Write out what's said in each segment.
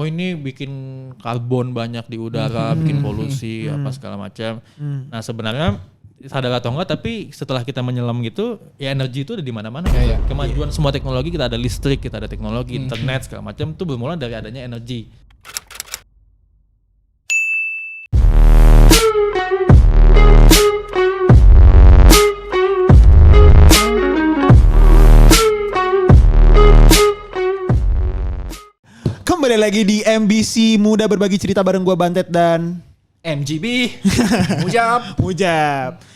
oh ini bikin karbon banyak di udara, bikin polusi apa segala macam. Nah sebenarnya sadar atau enggak, tapi setelah kita menyelam gitu, ya energi itu ada di mana-mana. Kemajuan semua teknologi, kita ada listrik, kita ada teknologi internet segala macam, itu bermula dari adanya energi. Kembali lagi di MBC Muda Berbagi Cerita bareng gue Bantet dan MGB Mujab.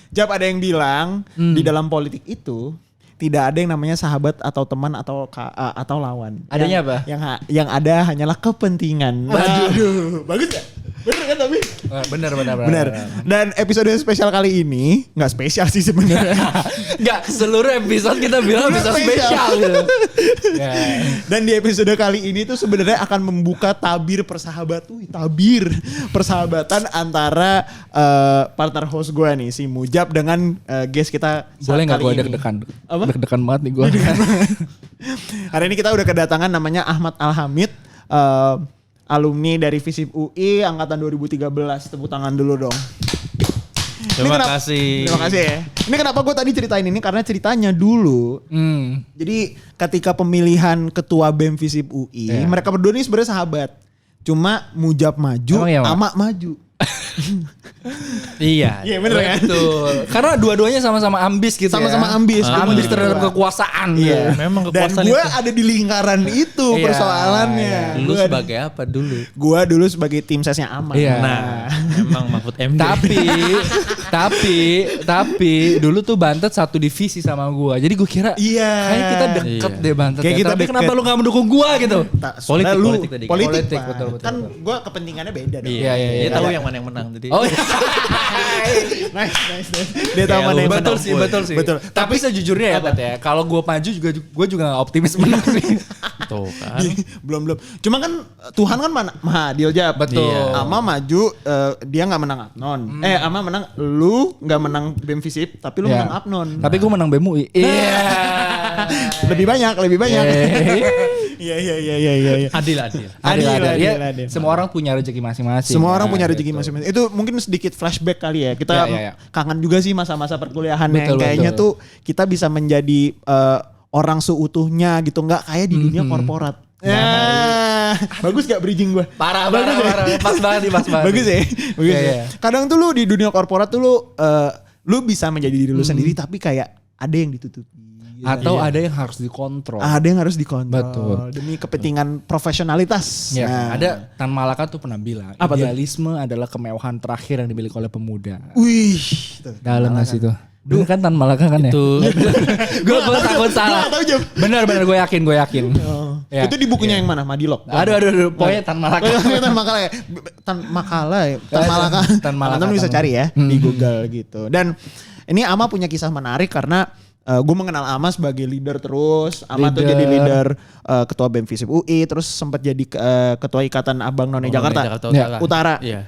Jab, ada yang bilang di dalam politik itu tidak ada yang namanya sahabat atau teman atau lawan. Adanya apa? Yang ada hanyalah kepentingan. Aduh, bagus gak? Bener kan tapi? Bener. Dan episode spesial kali ini nggak spesial sih sebenarnya. Nggak, seluruh episode kita bilang bisa spesial gitu. Dan di episode kali ini tuh sebenarnya akan membuka tabir persahabatan antara partner host gue nih si Mujab dengan guest kita. Boleh nggak gue deg-degan? Deg-degan banget nih gue. Hari ini kita udah kedatangan namanya Ahmad Alhamid. Alumni dari FISIP UI angkatan 2013. Tepuk tangan dulu dong. Terima kasih ya. Ini kenapa gue tadi ceritain ini, karena ceritanya dulu. Jadi ketika pemilihan ketua BEM FISIP UI, mereka berdua ini sebenarnya sahabat. Cuma Mujab maju, Ama maju. Iya bener kan? Karena dua-duanya sama-sama ambis gitu. Sama-sama ambis terhadap kekuasaan. Iya, memang kekuasaan. Dan gue ada di lingkaran itu persoalannya. Lu sebagai apa dulu? Gue dulu sebagai tim sesnya Ama. Nah, emang Mahfud MD. Tapi dulu tuh Bantet satu divisi sama gue. Jadi gue kira kayak kita deket deh Bantet. Kayak kita tapi deket. kenapa lu gak mendukung gue gitu? Politik tadi. Politik, betul. Kan gue kepentingannya beda dong. Iya. Dia tahu yang mana yang menang tadi. Oh iya. Nice. Dia tahu mana yang menang. Betul sih. Tapi sejujurnya ya Tat ya, kalau gue maju gue juga gak optimis menang sih. Tuh kan. Belum. Cuma kan Tuhan kan maha adil Jab. Betul. Ama maju, dia gak menang Apnon. Ama menang, lu gak menang BEM FISIP, tapi lu menang Apnon. Tapi gue menang BEM UI. Iya. Lebih banyak. Iya. Adil. Semua orang punya rezeki masing-masing. Itu mungkin sedikit flashback kali ya. Kita kangen juga sih masa-masa perkuliahan yang kayaknya tuh kita bisa menjadi orang seutuhnya gitu, nggak kayak di dunia korporat. Bagus gak bridging gue? Parah. Pas banget. Bagus ya. Kadang tuh lu di dunia korporat tuh lu bisa menjadi diri lu sendiri, tapi kayak ada yang ditutupi. Atau ada yang harus dikontrol. Betul. Demi kepentingan profesionalitas. Ada Tan Malaka tuh pernah bilang, idealisme adalah kemewahan terakhir yang dimiliki oleh pemuda. Wih. Dalam gak sih tuh? Bener kan Tan Malaka kan ya? Itu. gue takut salah. Bener gue yakin. Itu di bukunya yang mana? Madilog. Aduh. Pokoknya Tan Malaka. Tan Malaka bisa cari ya di Google gitu. Dan ini Ama punya kisah menarik karena gue mengenal Ama sebagai leader terus. Ama tuh jadi leader ketua BEM FISIP UI, terus sempat jadi ketua Ikatan Abang None Jakarta Utara. Iya.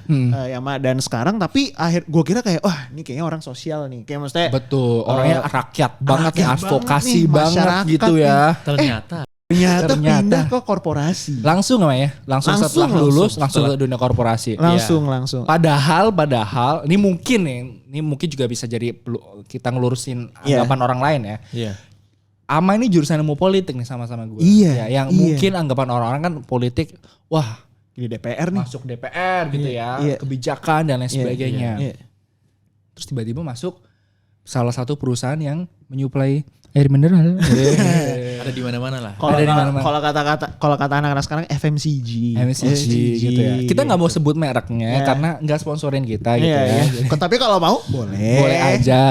Dan sekarang tapi gue kira kayak ini kayaknya orang sosial nih. Kayak maksudnya betul, orangnya rakyat banget nih, advokasi banget gitu ya. Ternyata pindah ke korporasi. Langsung setelah lulus langsung ke dunia korporasi. Langsung. Padahal ini mungkin juga bisa jadi kita ngelurusin anggapan orang lain ya. Iya. Ama ini jurusan ilmu politik nih sama-sama gue. Yang mungkin anggapan orang-orang kan politik, wah di DPR nih. Masuk DPR gitu ya, kebijakan dan lain sebagainya. Terus tiba-tiba masuk salah satu perusahaan yang menyuplai air mineral. Ada di mana-mana lah. Kalau kata anak-anak sekarang FMCG gitu ya. Kita nggak mau sebut mereknya karena nggak sponsorin kita gitu ya. Tapi kalau mau boleh aja.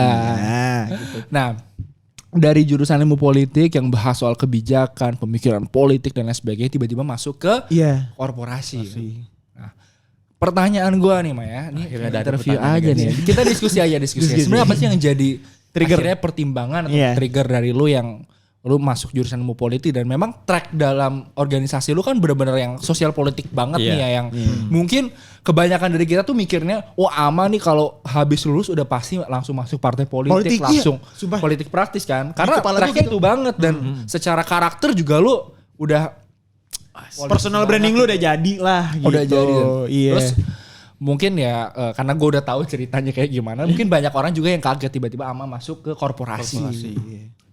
Nah, dari jurusan ilmu politik yang bahas soal kebijakan, pemikiran politik dan lain sebagainya, tiba-tiba masuk ke korporasi. Nah, pertanyaan gue nih Maya, ini interview aja nih. Kita diskusi. Sebenarnya apa sih yang jadi akhirnya pertimbangan atau trigger dari lu yang lu masuk jurusan ilmu politik, dan memang track dalam organisasi lu kan benar-benar yang sosial politik banget nih ya, yang mungkin kebanyakan dari kita tuh mikirnya Ama nih kalau habis lulus udah pasti langsung masuk partai politik langsung politik praktis kan, karena tracknya itu banget, dan secara karakter juga lu udah Personal branding lu udah jadi lah gitu. Udah jadi. Iya. Terus mungkin ya karena gue udah tahu ceritanya kayak gimana, mungkin banyak orang juga yang kaget tiba-tiba Ama masuk ke korporasi.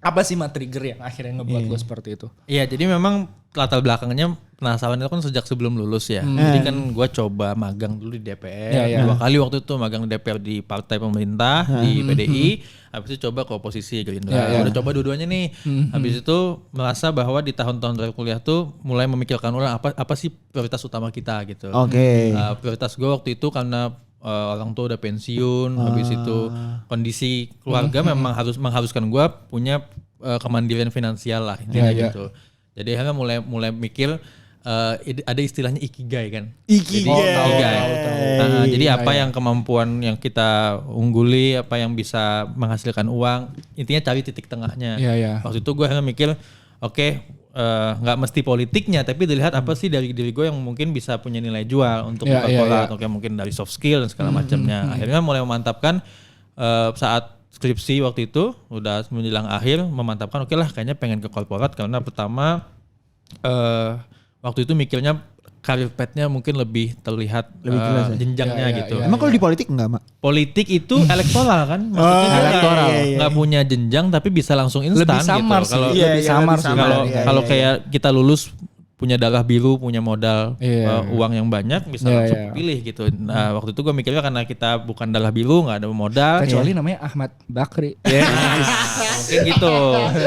Apa sih trigger yang akhirnya ngebuat gue seperti itu? Iya, jadi memang latar belakangnya penasaran itu kan sejak sebelum lulus ya. Jadi kan gue coba magang dulu di DPR. 2 kali waktu itu magang di DPR di partai pemerintah, di PDI. Habis itu coba ke oposisi Gerindra. Udah coba dua-duanya nih. Habis itu merasa bahwa di tahun-tahun terakhir kuliah tuh mulai memikirkan ulang apa sih prioritas utama kita gitu. Prioritas gue waktu itu karena orang tua udah pensiun, habis itu kondisi keluarga memang mengharuskan gue punya kemandirian finansial lah intinya gitu. Jadi akhirnya mulai mikir ada istilahnya ikigai kan. Ikigai. Jadi apa yang kemampuan yang kita ungguli, apa yang bisa menghasilkan uang, intinya cari titik tengahnya. Waktu itu gue akhirnya mikir, nggak mesti politiknya, tapi dilihat apa sih dari diri gue yang mungkin bisa punya nilai jual untuk korporat, atau mungkin dari soft skill dan segala macamnya. Akhirnya mulai memantapkan saat skripsi waktu itu udah menjelang akhir, memantapkan lah kayaknya pengen ke korporat karena pertama waktu itu mikirnya karir path-nya mungkin lebih terlihat jenjangnya gitu. Emang kalau di politik enggak, Mak? Politik itu elektoral kan? Maksudnya elektoral. Nggak punya jenjang tapi bisa langsung instan lebih samar gitu. Lebih samar sih. Kalau kayak kita lulus punya darah biru, punya modal uang yang banyak, bisa langsung pilih gitu. Nah waktu itu gue mikirnya karena kita bukan darah biru, nggak ada modal. Kecuali namanya Ahmad Bakri. Mungkin gitu.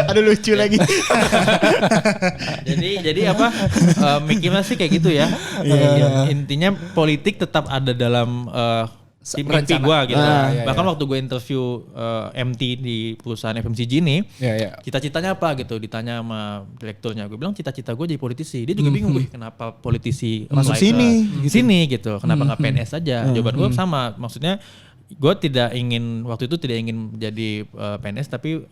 Aduh lucu lagi. jadi mikirnya sih kayak gitu ya. Intinya politik tetap ada dalam mimpi gue gitu. Bahkan waktu gue interview MT di perusahaan FMCG ini, cita-citanya apa gitu, ditanya sama direkturnya, gue bilang cita-cita gue jadi politisi. Dia juga bingung, kenapa politisi masuk sini gitu, kenapa nggak PNS aja? Jawaban gue sama, maksudnya gue waktu itu tidak ingin jadi PNS tapi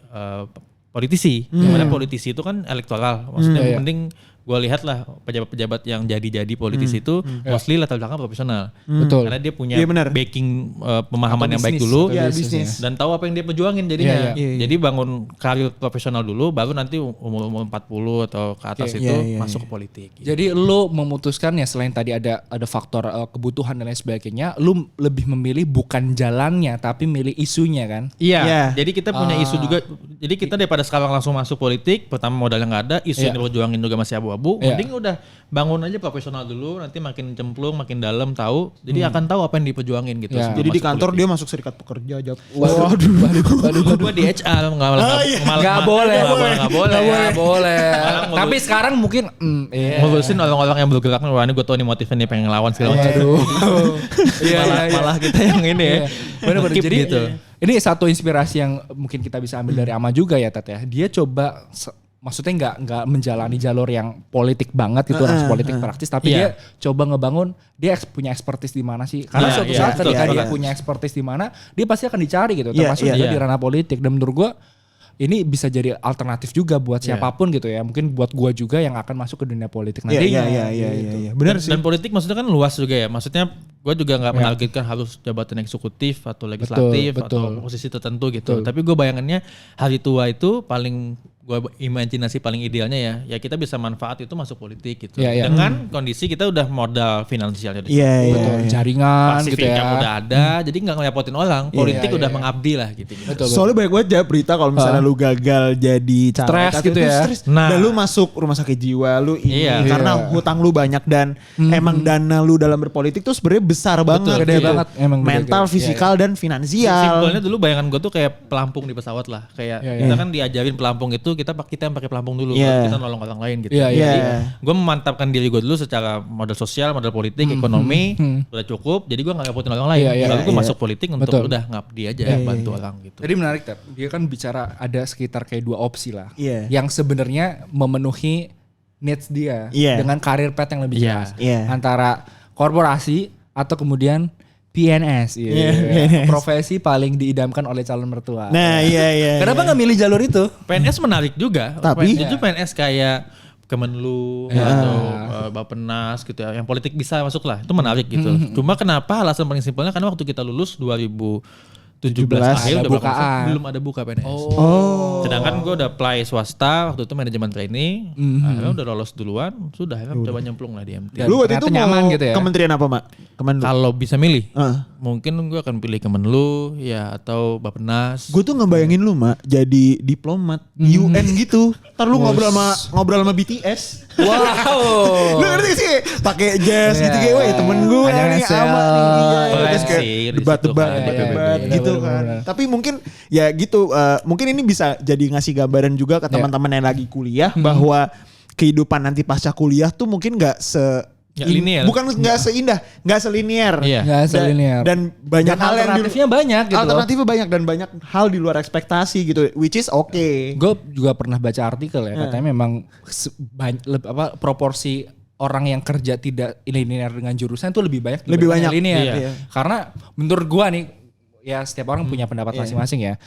politisi. Dimana politisi itu kan elektoral, maksudnya penting gue lihat lah pejabat-pejabat yang jadi politisi itu mostly latar belakang profesional. Betul. Karena dia punya backing pemahaman yang baik dulu dan tahu apa yang dia perjuangin jadinya. Jadi bangun karir profesional dulu, baru nanti umur 40 atau ke atas itu masuk ke politik. Gitu. Jadi lu memutuskan ya selain tadi ada faktor kebutuhan dan lain sebagainya, lu lebih memilih bukan jalannya tapi milih isunya kan? Iya. Jadi kita punya isu juga. Jadi kita daripada sekarang langsung masuk politik, pertama modalnya nggak ada, isu yang diperjuangin juga masih abu-abu. Mending udah bangun aja profesional dulu, nanti makin cemplung, makin dalam tahu. Jadi akan tahu apa yang diperjuangin gitu. Jadi di kantor politik. Dia masuk serikat pekerja aja. Waduh. Gue di HR nggak boleh. Tapi sekarang mungkin ngurusin orang-orang yang bergerak. Wah ini gue tau nih motifnya nih pengen ngelawan segala macam. Malah kita yang ini ya. Bener-bener. Jadi ini satu inspirasi yang mungkin kita bisa ambil dari Ama juga ya Tat ya. Dia coba maksudnya nggak menjalani jalur yang politik banget gitu, langsung politik praktis, tapi dia coba ngebangun, dia punya expertise di mana sih? Karena suatu saat ketika dia punya expertise di mana, dia pasti akan dicari gitu, termasuk juga di ranah politik. Dan menurut gue ini bisa jadi alternatif juga buat siapapun gitu ya. Mungkin buat gue juga yang akan masuk ke dunia politik nanti. Iya. Benar sih. Dan politik maksudnya kan luas juga ya. Maksudnya gue juga nggak menargetkan harus jabatan eksekutif atau legislatif atau posisi tertentu gitu. Tapi gue bayangannya hari tua itu paling gue imajinasi paling idealnya ya kita bisa manfaat itu masuk politik gitu. Dengan kondisi kita udah modal finansialnya jaringan gitu ya. Udah ada, jadi nggak ngelepotin orang. Politik udah mengabdi lah gitu. Soalnya banyak banget berita kalau misalnya lu gagal jadi caleg gitu ya. Dan lu masuk rumah sakit jiwa lu karena hutang lu banyak dan emang dana lu dalam berpolitik tuh sebenarnya besar banget. Gede banget. Mental, fisikal dan finansial. Simpelnya dulu bayangan gue tuh kayak pelampung di pesawat lah. Kayak kita kan diajarin pelampung itu kita yang pakai pelampung dulu, kita nolong orang lain gitu. Jadi gue memantapkan diri gue dulu secara modal sosial, modal politik, ekonomi udah cukup. Jadi gue nggak ngerepotin orang lain. Lalu gue masuk politik untuk udah ngabdi aja bantu orang gitu. Jadi menarik Tat. Dia kan bicara ada sekitar kayak 2 opsi lah, yang sebenarnya memenuhi needs dia dengan karir path yang lebih jelas antara korporasi atau kemudian PNS, profesi paling diidamkan oleh calon mertua. Nah, Kenapa nggak milih jalur itu? PNS menarik juga. Tapi itu PNS kayak Kemenlu atau Bappenas gitu ya, yang politik bisa masuk lah, itu menarik gitu. Cuma kenapa alasan paling simpelnya karena waktu kita lulus 2017 17 akhir ada bukaan. belum ada buka PNS. Sedangkan gue udah apply swasta waktu itu manajemen training, akhirnya udah lolos duluan, sudah akhirnya coba nyemplung lah di MT. Lu waktu itu nyaman mau gitu ya? kementerian apa, Mak? Kemenlu. Kalau bisa milih, mungkin gue akan pilih Kemenlu ya atau Bappenas. Gue tuh ngebayangin lu, Mak, jadi diplomat UN gitu. Ntar lu ngobrol sama BTS. Wow. Lu ngerti sih? Pakai jazz gitu kayak, weh temen gue nih Ama nih. Terus kayak debat-debat gitu kan. Tapi mungkin ya gitu, mungkin ini bisa jadi ngasih gambaran juga ke teman-teman yang lagi kuliah bahwa kehidupan nanti pasca kuliah tuh mungkin nggak linear. Bukan nggak seindah, nggak selinier. Iya. Nggak selinier. Dan banyak hal yang alternatifnya banyak gitu. Alternatifnya banyak dan banyak hal di luar ekspektasi gitu, which is okay. Gue juga pernah baca artikel ya, katanya memang proporsi orang yang kerja tidak linear dengan jurusan itu lebih banyak linear. Iya. Karena menurut gue nih, ya setiap orang punya pendapat masing-masing ya.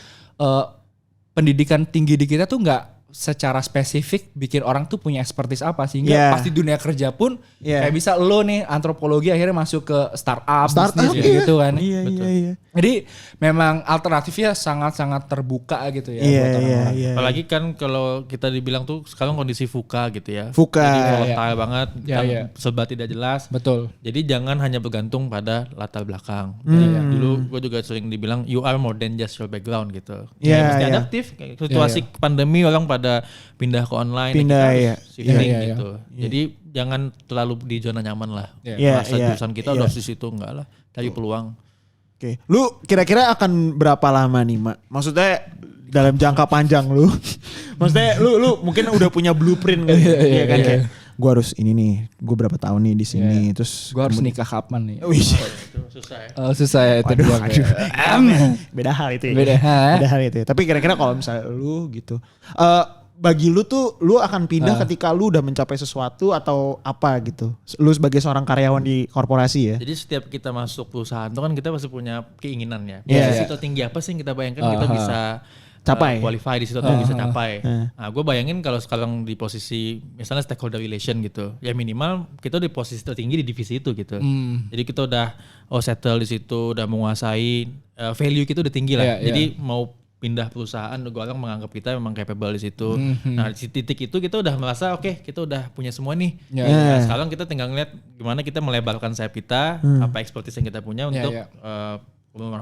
Pendidikan tinggi di kita tuh nggak secara spesifik bikin orang tuh punya expertise apa sehingga pasti dunia kerja pun kayak bisa lo nih antropologi akhirnya masuk ke startup bisnis gitu kan. Iya. Jadi memang alternatifnya sangat-sangat terbuka gitu ya buat orang-orang. Iya. Apalagi kan kalau kita dibilang tuh sekarang kondisi VUCA gitu ya. VUCA. Jadi volatile banget, kan serba tidak jelas. Betul. Jadi jangan hanya bergantung pada latar belakang. Jadi, dulu gue juga sering dibilang you are more than just your background gitu. Jadi mesti adaptif. Kayak situasi pandemi orang pada pindah ke online, shifting gitu. Jadi jangan terlalu di zona nyaman lah. Masa jurusan kita udah di situ enggak lah, cari peluang. Oke, lu kira-kira akan berapa lama nih, Mak? Maksudnya dalam jangka panjang lu. Maksudnya lu mungkin udah punya blueprint kan? Iya kan kayak gue harus ini nih, gue berapa tahun nih di sini, terus gue harus nikah kapan nih? Itu susah ya. Susah ya itu doang. Beda hal itu ya. Beda hal itu ya. Tapi kira-kira kalau misalnya lu gitu, bagi lu tuh lu akan pindah ketika lu udah mencapai sesuatu atau apa gitu. Lu sebagai seorang karyawan di korporasi ya. Jadi setiap kita masuk perusahaan itu kan kita pasti punya keinginan ya. Posisi tertinggi apa sih yang kita bayangkan kita bisa capai, qualify di situ atau bisa capai. Nah, gue bayangin kalau sekarang di posisi misalnya stakeholder relation gitu, ya minimal kita di posisi tertinggi di divisi itu gitu. Jadi kita udah settle di situ, udah menguasai value kita udah tinggi lah. Jadi mau pindah perusahaan, gue orang menganggap kita memang capable di situ. Nah di titik itu kita udah merasa oke, kita udah punya semua nih. Nah, sekarang kita tinggal ngeliat gimana kita melebarkan sayap kita, apa expertise yang kita punya untuk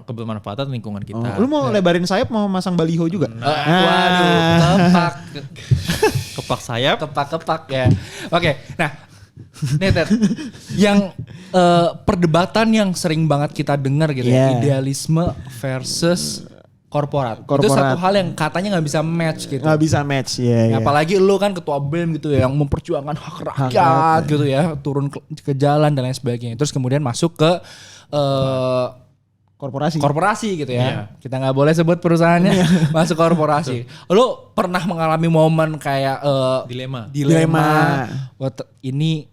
kebermanfaatan lingkungan kita. Lu mau lebarin sayap, mau masang baliho juga? Waduh, kepak sayap. Kepak ya. Oke, nah nih Ted, yang perdebatan yang sering banget kita dengar gitu ya, idealisme versus korporat. Itu satu hal yang katanya nggak bisa match gitu. Nggak bisa match, ya. Apalagi lu kan ketua BEM gitu ya, yang memperjuangkan hak rakyat gitu ya, turun ke jalan dan lain sebagainya. Terus kemudian masuk ke korporasi gitu ya. Kita nggak boleh sebut perusahaannya, masuk korporasi. Lu pernah mengalami momen kayak dilema. Ini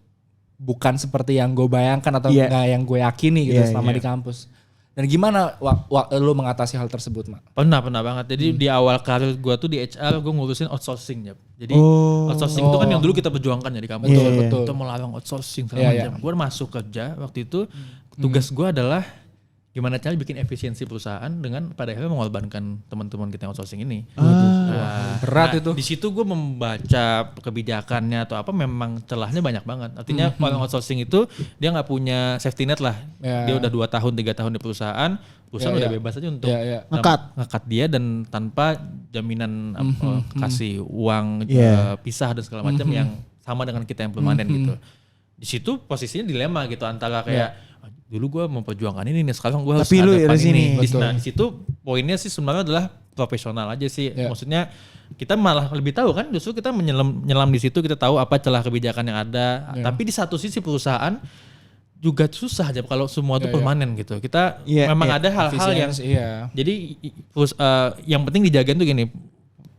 bukan seperti yang gue bayangkan atau nggak yang gue yakini gitu selama di kampus. Dan gimana lu mengatasi hal tersebut, Mak? Pernah banget. Jadi di awal karir gue tuh di HR, gue ngurusin outsourcing ya. Jadi outsourcing itu kan yang dulu kita perjuangkan ya di kampus. Betul. Kita melarang outsourcing segala macam. Gue masuk kerja waktu itu, tugas gue adalah gimana caranya bikin efisiensi perusahaan dengan pada akhirnya mengorbankan teman-teman kita yang outsourcing ini. Berat itu. Di situ gue membaca kebijakannya atau apa memang celahnya banyak banget. Artinya orang outsourcing itu dia nggak punya safety net lah. Dia udah 2 tahun 3 tahun di perusahaan udah bebas aja untuk ngekat dia dan tanpa jaminan kasih uang pisah dan segala macam yang sama dengan kita yang permanen gitu. Di situ posisinya dilema gitu antara kayak dulu gue memperjuangkan ini nih, sekarang gue harus hadapan ini. Nah di situ poinnya sih sebenarnya adalah profesional aja sih. Maksudnya kita malah lebih tahu kan, justru kita menyelam di situ, kita tahu apa celah kebijakan yang ada. Tapi di satu sisi perusahaan juga susah aja kalau semua itu permanen gitu. Kita memang ada hal-hal yang jadi yang penting dijaga tuh gini,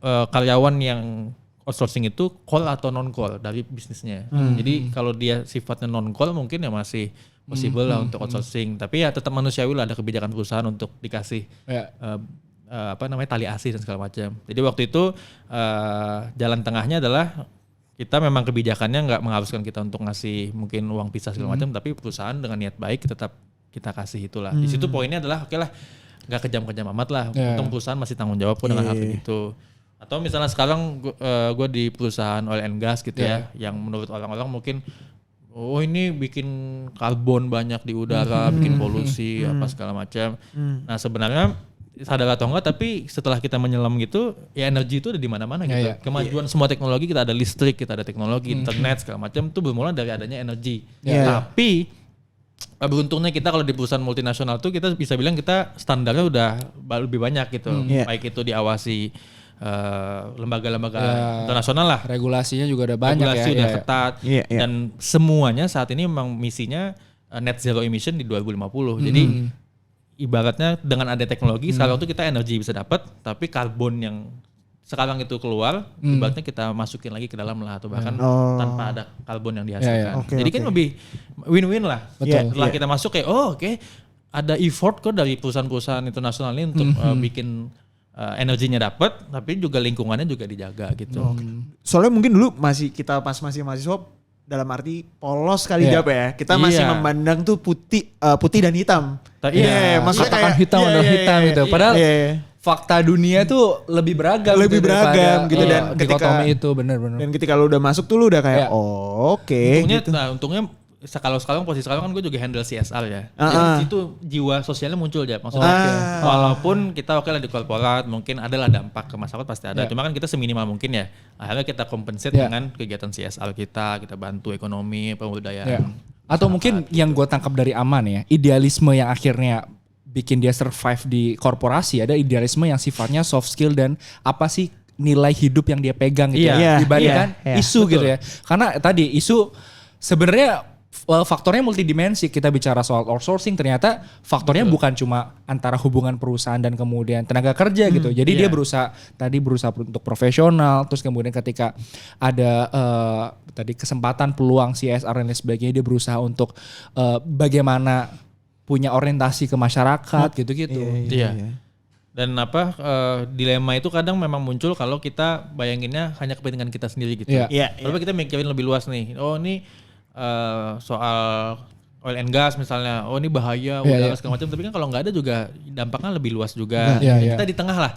karyawan yang outsourcing itu call atau non call dari bisnisnya. Jadi kalau dia sifatnya non call mungkin ya masih possible lah untuk outsourcing, tapi ya tetap manusiawi lah, ada kebijakan perusahaan untuk dikasih tali asih dan segala macam. Jadi waktu itu jalan tengahnya adalah kita memang kebijakannya nggak mengharuskan kita untuk ngasih mungkin uang pisah segala macam, tapi perusahaan dengan niat baik tetap kita kasih itulah. Di situ poinnya adalah oke lah, nggak kejam-kejam amat lah. Untung perusahaan masih tanggung jawab dengan hal gitu. Atau misalnya sekarang gue di perusahaan oil and gas gitu ya, yang menurut orang-orang mungkin ini bikin karbon banyak di udara, bikin polusi apa segala macam. Nah sebenarnya sadar atau enggak, tapi setelah kita menyelam gitu, ya energi itu ada di mana-mana gitu. Kemajuan semua teknologi, kita ada listrik, kita ada teknologi, internet segala macam, itu bermula dari adanya energi. Tapi beruntungnya kita kalau di perusahaan multinasional tuh kita bisa bilang kita standarnya udah lebih banyak gitu. Baik itu diawasi lembaga-lembaga internasional lah. Regulasinya juga udah banyak. Regulasi udah ketat. Dan semuanya saat ini memang misinya net zero emission di 2050. Jadi ibaratnya dengan ada teknologi sekarang tuh kita energi bisa dapat, tapi karbon yang sekarang itu keluar, ibaratnya kita masukin lagi ke dalam lah, atau bahkan tanpa ada karbon yang dihasilkan. Jadi kan lebih win-win lah. Setelah kita masuk kayak ada effort kok dari perusahaan-perusahaan internasional ini untuk bikin energinya dapat, tapi juga lingkungannya juga dijaga gitu. Soalnya mungkin dulu kita pas masih mahasiswa, dalam arti polos kali Jap ya. Kita masih memandang tuh putih dan hitam. Maksudnya kayak hitam adalah hitam gitu. Padahal fakta dunia tuh lebih beragam gitu dan ketika itu benar-benar. Dan ketika lu udah masuk tuh lu udah kayak Untungnya gitu. Untungnya kalau sekarang posisi sekarang kan gue juga handle CSR ya. Jadi itu jiwa sosialnya muncul ya. Maksudnya walaupun kita lah di korporat, mungkin adalah dampak ke masyarakat pasti ada. Cuma kan kita seminimal mungkin ya. Akhirnya kita compensate dengan kegiatan CSR kita bantu ekonomi, pemberdayaan. Atau mungkin yang gue tangkap dari Aman ya, idealisme yang akhirnya bikin dia survive di korporasi, ada idealisme yang sifatnya soft skill dan apa sih nilai hidup yang dia pegang gitu dibandingkan isu gitu ya. Karena tadi isu sebenarnya faktornya multidimensi. Kita bicara soal outsourcing, ternyata faktornya bukan cuma antara hubungan perusahaan dan kemudian tenaga kerja gitu. Jadi dia berusaha untuk profesional, terus kemudian ketika ada tadi kesempatan peluang CSR dan lain sebagainya, dia berusaha untuk bagaimana punya orientasi ke masyarakat gitu-gitu. Dan dilema itu kadang memang muncul kalau kita bayanginnya hanya kepentingan kita sendiri gitu. Tapi kita mikirin lebih luas nih. Ini soal oil and gas misalnya, ini bahaya udara segala macam, tapi kan kalau nggak ada juga dampaknya lebih luas juga. Kita di tengah lah.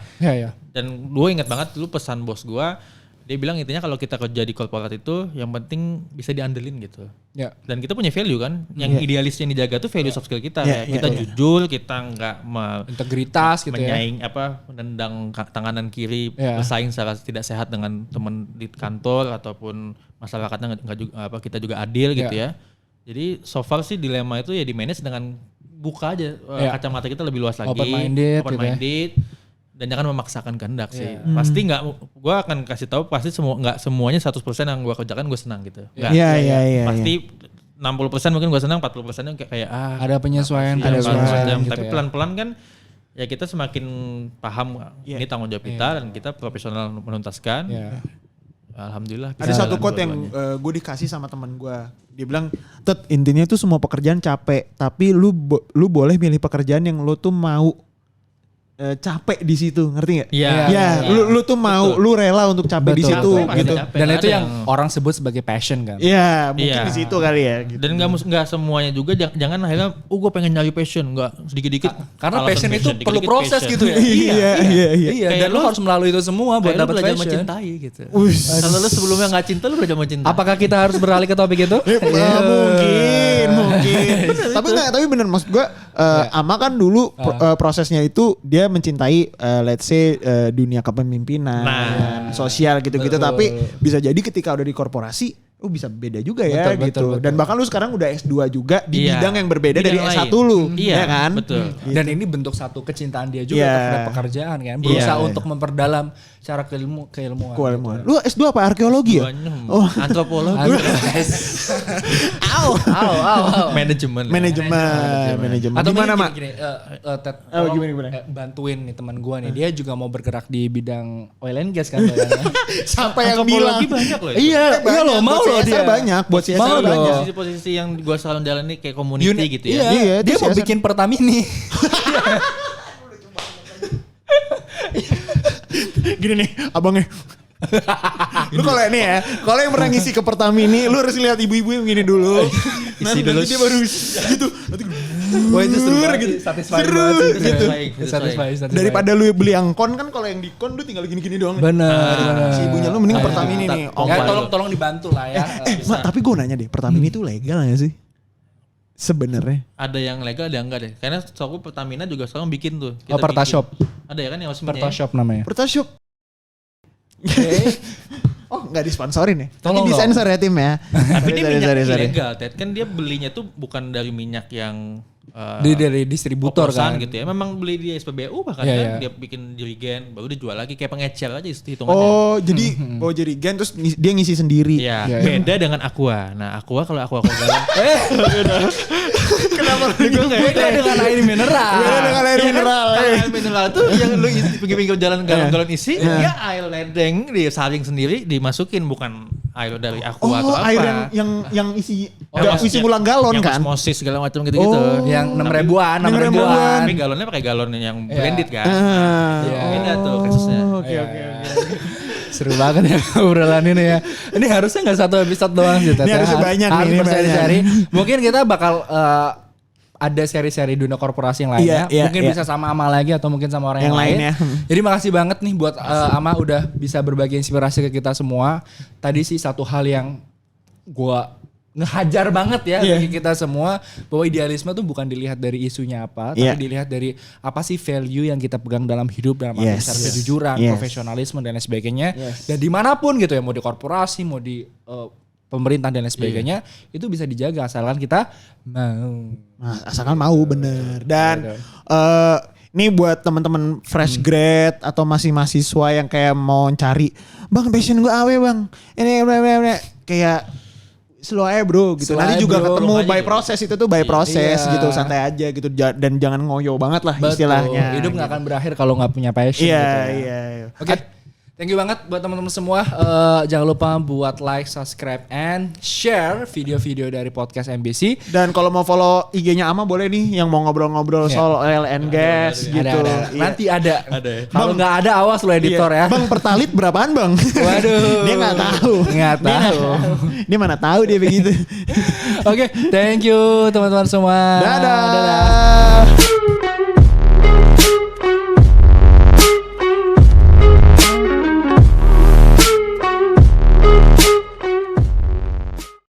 Dan gue ingat banget dulu pesan bos gue, dia bilang intinya kalau kita kerja di korporat itu yang penting bisa diandelin gitu. Dan kita punya value kan, yang idealisnya yang dijaga tuh value soft skill kita. Kita jujur, kita nggak integritas gitu menyaing menendang tanganan kiri, bersaing secara tidak sehat dengan teman di kantor ataupun masyarakatnya nggak juga kita juga adil gitu ya. Jadi so far sih dilema itu ya di manage dengan buka aja kacamata kita lebih luas lagi, open minded. Dan jangan memaksakan kehendak sih. Pasti nggak, gue akan kasih tahu pasti nggak semuanya 100% yang gue kerjakan gue senang gitu. Pasti 60% mungkin gue senang, 40% kayak ada penyesuaian, gitu. Tapi pelan-pelan kan ya kita semakin paham ini tanggung jawab kita dan kita profesional menuntaskan. Alhamdulillah. Ada satu quote yang gue dikasih sama teman gue. Dia bilang, Tet, intinya itu semua pekerjaan capek, tapi lu boleh milih pekerjaan yang lu tuh mau capek di situ, ngerti nggak? Lu tuh mau, lu rela untuk capek di situ gitu. Dan itu yang orang sebut sebagai passion kan? Mungkin di situ kali ya. Gitu. Dan nggak semuanya juga, jangan akhirnya, gue pengen nyari passion, nggak sedikit-dikit. Karena passion itu perlu proses gitu ya. Iya. Dan lu harus melalui itu semua buat dapat passion. Mencintai gitu. Kalau lu sebelumnya nggak cinta, lu belajar mencintai. Apakah kita harus beralih ke topik itu? Mungkin. Tapi bener maksud gue, Ama kan dulu prosesnya itu dia mencintai let's say dunia kepemimpinan, sosial gitu-gitu, tapi bisa jadi ketika udah di korporasi bisa beda juga ya betul. Dan bahkan lu sekarang udah S2 juga di bidang yang berbeda dari S1 lu, ya kan? Betul. Gitu. Dan ini bentuk satu kecintaan dia juga terhadap pekerjaan kan, berusaha untuk memperdalam cara keilmuan. Lu S2 apa? Arkeologi ya? Antropologi. Manajemen. Atau gimana, Mak? Gimana? Bantuin nih teman gua nih, dia juga mau bergerak di bidang oil and gas kan. Siapa yang bilang? Banyak loh. Iya loh, mau loh dia. Banyak, buat CSR banyak. Posisi yang gua selalu jalani kayak community gitu ya. Iya, dia mau bikin Pertamini. Gini nih, abangnya. Lu kalau ini ya, kalau yang pernah ngisi ke Pertamini, lu harus lihat ibu-ibu yang gini dulu. Nanti dia baru gitu. Nanti Wah itu seru banget gitu. Satisfying banget sih. Gitu. Satisfying. Daripada lu beli yang kon kan, kalau yang di kon lu tinggal gini-gini doang. Bener. Si ibunya lu mending Pertamini nih. Tolong dibantu lah ya. Tapi gue nanya deh, Pertamini itu legal gak sih? Sebenarnya ada yang legal, ada yang enggak deh. Karena setahu Pertamina juga sekarang bikin tuh. Pertashop. Ada ya kan yang resminya. Pertashop namanya. Pertashop. Oh nggak disponsorin ya? Tolong tapi disensor ya tim ya. Tapi ini minyak ilegal, Ted. Kan dia belinya tuh bukan dari minyak yang dari distributor kan gitu ya. Memang beli di SPBU bahkan kan dia bikin jerigen baru dijual lagi kayak pengecer aja hitungannya. Oh, jadi jerigen terus dia ngisi sendiri. Iya. Beda dengan Aqua. Nah, Aqua kalau Aqua galon Kenapa beda dengan air mineral? Beda dengan air mineral. Air mineral tuh yang lu isi pinggir-pinggir jalan galon isi, dia air ledeng disaring sendiri dimasukin, bukan air dari Aqua atau apa. Air yang isi isi ulang galon yang kan. Osmosis segala macam gitu-gitu. Yang 6.000-an. Tapi galonnya pakai galon yang blended kan. Beda tuh kasusnya. Oke. Seru banget ya obrolan ini ya. Ini harusnya gak satu episode doang sih. Ini harusnya banyak nih. Harus berseri-seri. Mungkin kita bakal ada seri-seri dunia korporasi yang lainnya. Mungkin bisa sama Ama lagi atau mungkin sama orang yang lain. Jadi makasih banget nih buat Ama udah bisa berbagi inspirasi ke kita semua. Tadi sih satu hal yang gua ngehajar banget ya bagi kita semua, bahwa idealisme tuh bukan dilihat dari isunya apa, tapi dilihat dari apa sih value yang kita pegang dalam hidup, dalam arti kejujuran, profesionalisme dan lain sebagainya. Dan dimanapun gitu ya, mau di korporasi, mau di pemerintah dan lain sebagainya, itu bisa dijaga asalkan kita mau. Asalkan mau bener. Dan ini buat teman-teman fresh grad atau masih mahasiswa yang kayak mau cari, bang passion gue awe bang, ini kayak slow aja bro gitu. Nanti juga ketemu by proses, itu tuh by proses gitu, santai aja gitu, dan jangan ngoyo banget lah istilahnya. Hidup gak akan berakhir kalau gak punya passion gitu ya. Oke. Thank you banget buat teman-teman semua. Jangan lupa buat like, subscribe, and share video-video dari podcast MBC. Dan kalau mau follow IG-nya Ama boleh nih, yang mau ngobrol-ngobrol soal oil and gas gitu. Ada. Nanti ada. Kalau nggak ada, awas lo editor ya. Bang, Pertalit berapaan bang? Waduh. Dia nggak tahu. Dia mana tahu dia begitu. Oke, thank you teman-teman semua. Dadah.